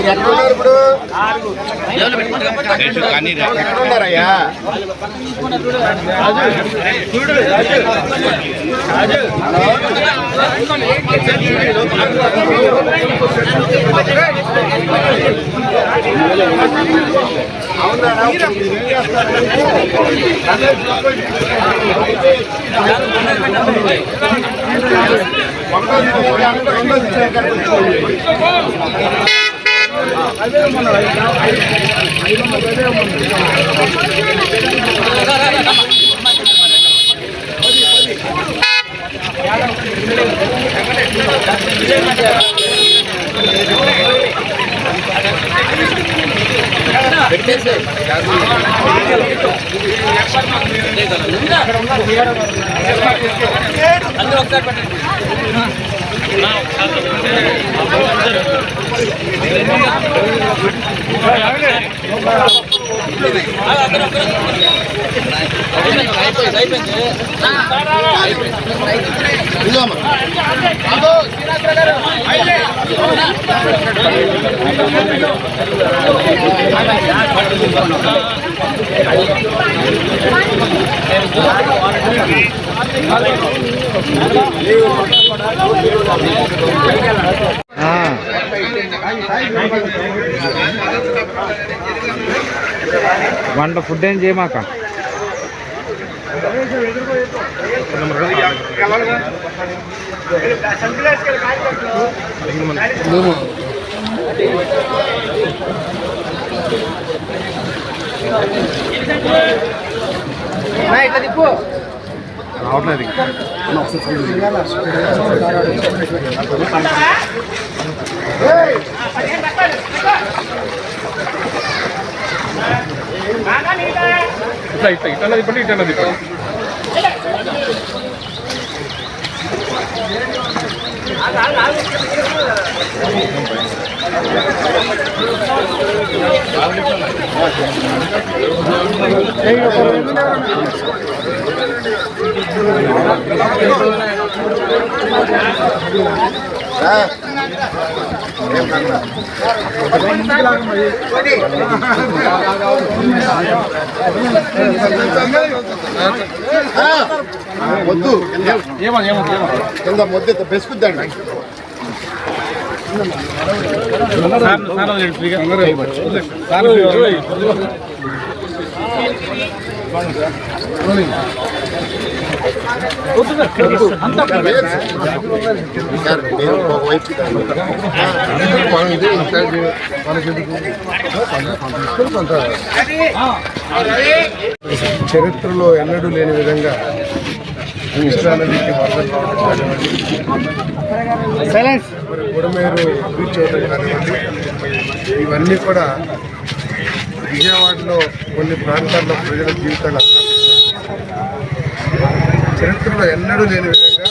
మీరు ఎక్కడున్నారు ఇప్పుడు? ఎక్కడున్నారయ్యా? అందరూ ఒకసారి పెట్టండి. వంట ఫుడ్ ఏం చేయమాక రావట్లేదు. ఇట్లా ఇప్పటి ఇట్లా వద్దు కింద మొద్దు బెసుకుద్దండి. చరిత్రలో ఎన్నడూ లేని విధంగా కృష్ణానదికి వరదలు రావడం కానివ్వండి, బుడమేరు బీచ్ అవడం కానివ్వండి, ఇవన్నీ కూడా విజయవాడలో కొన్ని ప్రాంతాల్లో ప్రజల జీవితాలు చరిత్రలో ఎన్నడూ లేని విధంగా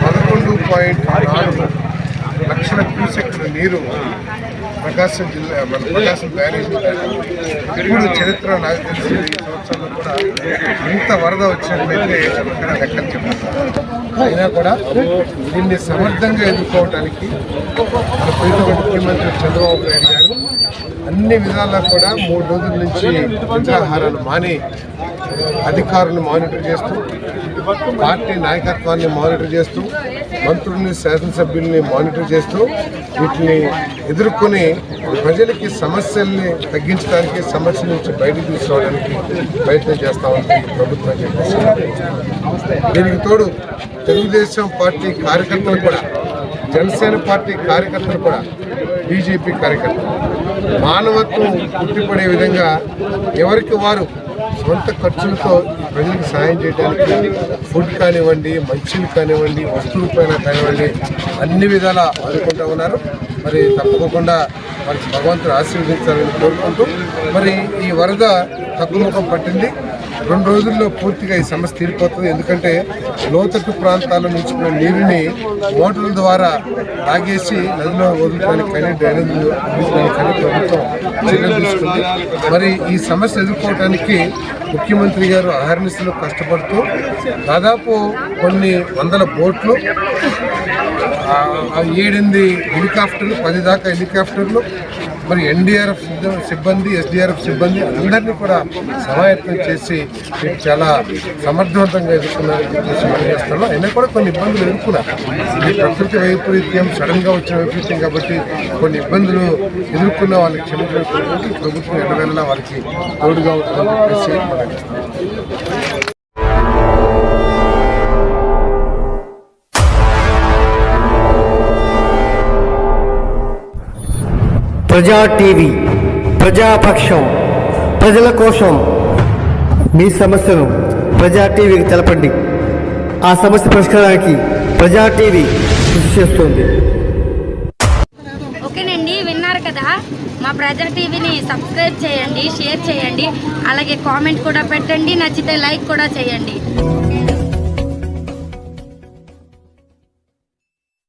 11.4 లక్షల క్యూసెక్ల నీరు ప్రకాశం జిల్లా మన ప్రకాశం బ్యారేజ్ పెరుగుడు చరిత్ర నాకు తెలిసి ఈ సంవత్సరంలో కూడా ఇంత వరద వచ్చినట్లయితే అక్కడ లెక్కలు చెప్పారు. అయినా కూడా దీన్ని సమర్థంగా ఎదుర్కోవడానికి మన ప్రీతమ ముఖ్యమంత్రి చంద్రబాబు నాయుడు గారు అన్ని విధాలా కూడా 3 రోజుల నుంచి నిద్రాహారాలు మాని అధికారులను మానిటర్ చేస్తూ, పార్టీ నాయకత్వాన్ని మానిటర్ చేస్తూ, మంత్రుల్ని శాసనసభ్యుల్ని మానిటర్ చేస్తూ వీటిని ఎదుర్కొని ప్రజలకి సమస్యల్ని తగ్గించడానికి, సమస్య నుంచి బయటకు తీసుకోవడానికి ప్రయత్నం చేస్తా ఉంది ప్రభుత్వం చెప్పేసి. దీనికి తోడు తెలుగుదేశం పార్టీ కార్యకర్తలు కూడా, జనసేన పార్టీ కార్యకర్తలు కూడా, బీజేపీ కార్యకర్తలు మానవత్వం పుట్టిపడే విధంగా ఎవరికి వారు సొంత ఖర్చులతో ప్రజలకు సహాయం చేయడానికి ఫుడ్ కానివ్వండి, మంచిలు కానివ్వండి, వస్తువులపైన కానివ్వండి అన్ని విధాలా ఆదుకుంటూ ఉన్నారు. మరి తప్పకుండా వారికి భగవంతుడు ఆశీర్వదించాలని కోరుకుంటూ, మరి ఈ వరద తగ్గుముఖం పట్టింది. 2 రోజుల్లో పూర్తిగా ఈ సమస్య తీరిపోతుంది. ఎందుకంటే లోతట్టు ప్రాంతాల నుంచి నీరుని మోటార్ల ద్వారా తాగేసి నదిలో వదలడానికి కానీ డ్రైనేజ్ వదలడానికి కానీ ప్రభుత్వం చర్యలు తీసుకుంది. మరి ఈ సమస్య ఎదుర్కోవడానికి ముఖ్యమంత్రి గారు అహర్నిశలు కష్టపడుతూ దాదాపు కొన్ని వందల బోట్లు, 7-8 హెలికాప్టర్లు, 10 దాకా హెలికాప్టర్లు, మరి ఎన్డీఆర్ఎఫ్ సిబ్బంది, ఎస్డీఆర్ఎఫ్ సిబ్బంది అందరినీ కూడా సమాయత్తం చేసి చాలా సమర్థవంతంగా ఎదుర్కొన్నారని చెప్పేసి మనం చేస్తున్నాం. అయినా కూడా కొన్ని ఇబ్బందులు ఎదుర్కొన్నారు. ఇది ప్రకృతి వైపరీత్యం, సడన్గా వచ్చిన వైపరీత్యం కాబట్టి కొన్ని ఇబ్బందులు ఎదుర్కొన్న వాళ్ళకి క్షమించడానికి ప్రభుత్వం ఎల్లవెల్లా వారికి తోడుగా ఉంటుందని చెప్పేసి మనం చేస్తున్నాం. ప్రజా టీవీ, ప్రజాపక్షం, ప్రజల కోసం. మీ సమస్యను ప్రజా టీవీకి తెలపండి. ఆ సమస్య పరిష్కారానికి ప్రజా టీవీ కృషి చేస్తుంది. ఓకేనండి, విన్నారు కదా. మా ప్రజా టీవీని సబ్స్క్రైబ్ చేయండి, షేర్ చేయండి, అలాగే కామెంట్ కూడా పెట్టండి, నచ్చితే లైక్ కూడా చేయండి.